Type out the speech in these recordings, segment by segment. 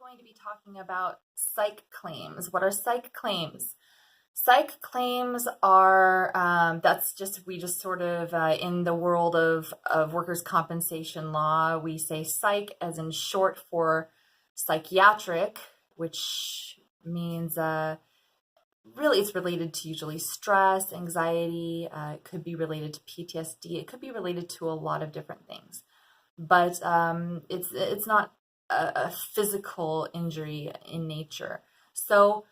going to be talking about psych claims. What are psych claims? Psych claims are we just sort of in the world of workers' compensation law, we say psych as in short for psychiatric, which means really it's related to usually stress, anxiety. It could be related to PTSD. It could be related to a lot of different things, but it's not a physical injury in nature. So,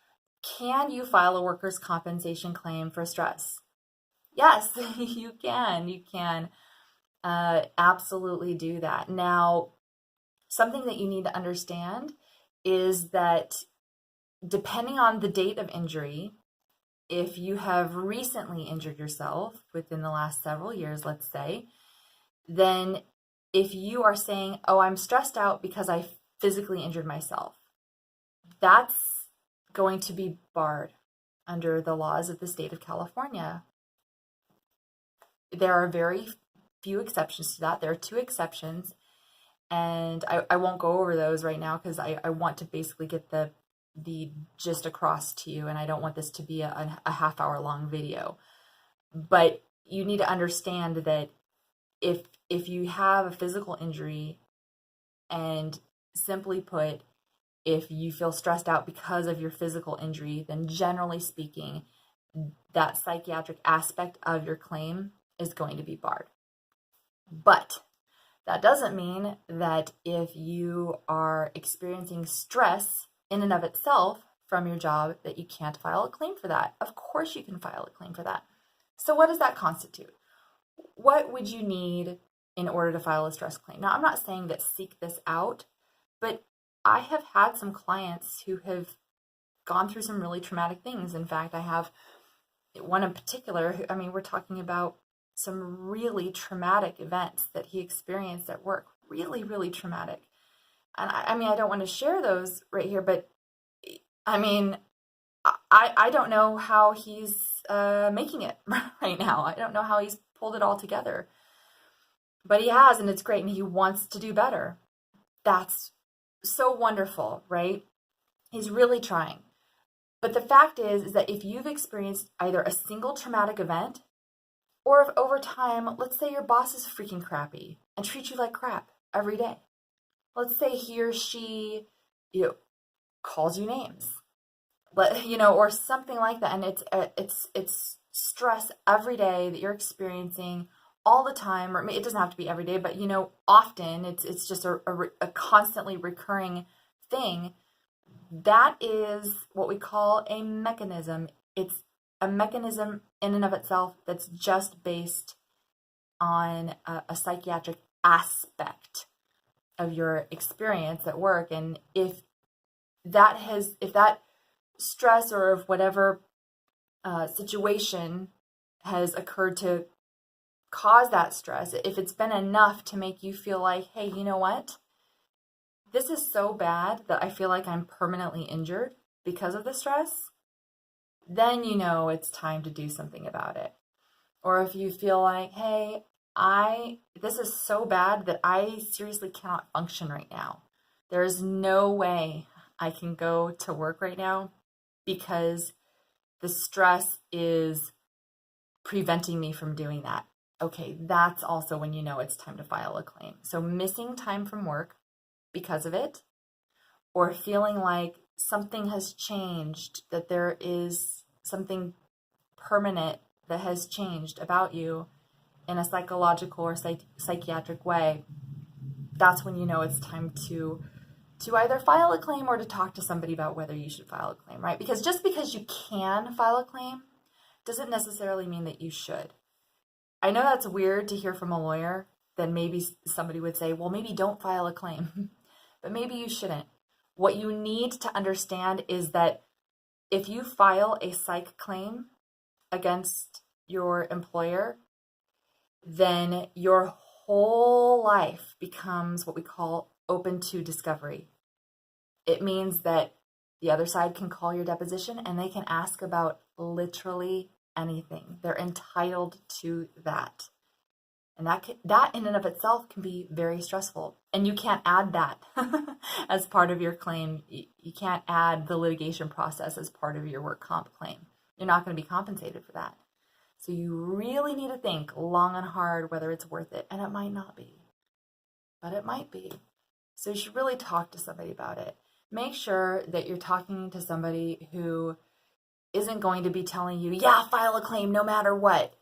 can you file a workers' compensation claim for stress? Yes, you can. You can absolutely do that. Now, something that you need to understand is that depending on the date of injury, if you have recently injured yourself within the last several years, let's say, then if you are saying, oh, I'm stressed out because I physically injured myself, that's going to be barred under the laws of the state of California. There are very few exceptions to that. There are two exceptions, and I won't go over those right now because I want to basically get the gist across to you, and I don't want this to be a half-hour long video. But you need to understand that if you have a physical injury, and simply put, if you feel stressed out because of your physical injury, then generally speaking, that psychiatric aspect of your claim is going to be barred. But that doesn't mean that if you are experiencing stress in and of itself from your job, that you can't file a claim for that. Of course you can file a claim for that. So what does that constitute? What would you need in order to file a stress claim? Now, I'm not saying that seek this out, but I have had some clients who have gone through some really traumatic things. In fact, I have one in particular who, we're talking about some really traumatic events that he experienced at work. Really, really traumatic. And I don't want to share those right here, but I don't know how he's making it right now. I don't know how he's pulled it all together. But he has, and it's great, and he wants to do better. That's so wonderful, right? He's really trying. But the fact is that if you've experienced either a single traumatic event, or if over time, let's say your boss is freaking crappy and treats you like crap every day. Let's say he or she, calls you names, or something like that, and it's stress every day that you're experiencing all the time, or it doesn't have to be every day, but often it's just a constantly recurring thing. That is what we call a mechanism. It's a mechanism in and of itself that's just based on a psychiatric aspect of your experience at work. And if that stress or if whatever situation has occurred to cause that stress, if it's been enough to make you feel like, hey, you know what? This is so bad that I feel like I'm permanently injured because of the stress, then it's time to do something about it. Or if you feel like, hey, this is so bad that I seriously cannot function right now. There's no way I can go to work right now because the stress is preventing me from doing that. Okay, that's also when it's time to file a claim. So missing time from work because of it, or feeling like something has changed, that there is something permanent that has changed about you in a psychological or psychiatric way, that's when it's time to either file a claim or to talk to somebody about whether you should file a claim, right? Because just because you can file a claim doesn't necessarily mean that you should. I know that's weird to hear from a lawyer. Then maybe somebody would say, well, maybe don't file a claim, but maybe you shouldn't. What you need to understand is that if you file a psych claim against your employer, then your whole life becomes what we call open to discovery. It means that the other side can call your deposition and they can ask about literally anything. They're entitled to that. And that in and of itself can be very stressful. And you can't add that as part of your claim. You can't add the litigation process as part of your work comp claim. You're not going to be compensated for that. So you really need to think long and hard whether it's worth it. And it might not be, but it might be. So you should really talk to somebody about it. Make sure that you're talking to somebody who isn't going to be telling you, yeah, file a claim no matter what.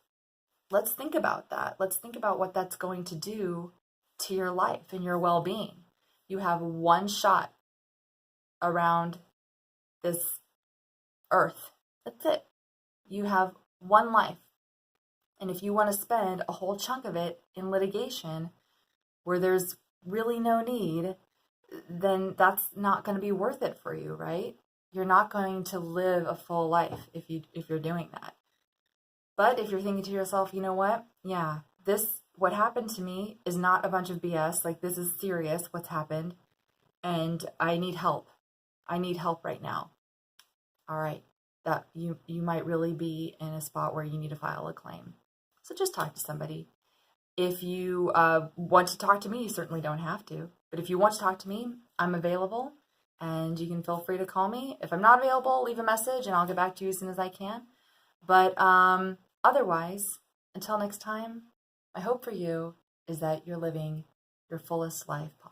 Let's think about that. Let's think about what that's going to do to your life and your well-being. You have one shot around this earth. That's it. You have one life. And if you want to spend a whole chunk of it in litigation where there's really no need, then that's not going to be worth it for you, right? You're not going to live a full life if you're doing that. But if you're thinking to yourself, you know what? Yeah, what happened to me is not a bunch of BS. Like, this is serious, what's happened, and I need help. I need help right now. All right, that you might really be in a spot where you need to file a claim. So just talk to somebody. If you want to talk to me, you certainly don't have to. But if you want to talk to me, I'm available, and you can feel free to call me. If I'm not available, leave a message, and I'll get back to you as soon as I can. But otherwise, until next time, my hope for you is that you're living your fullest life possible.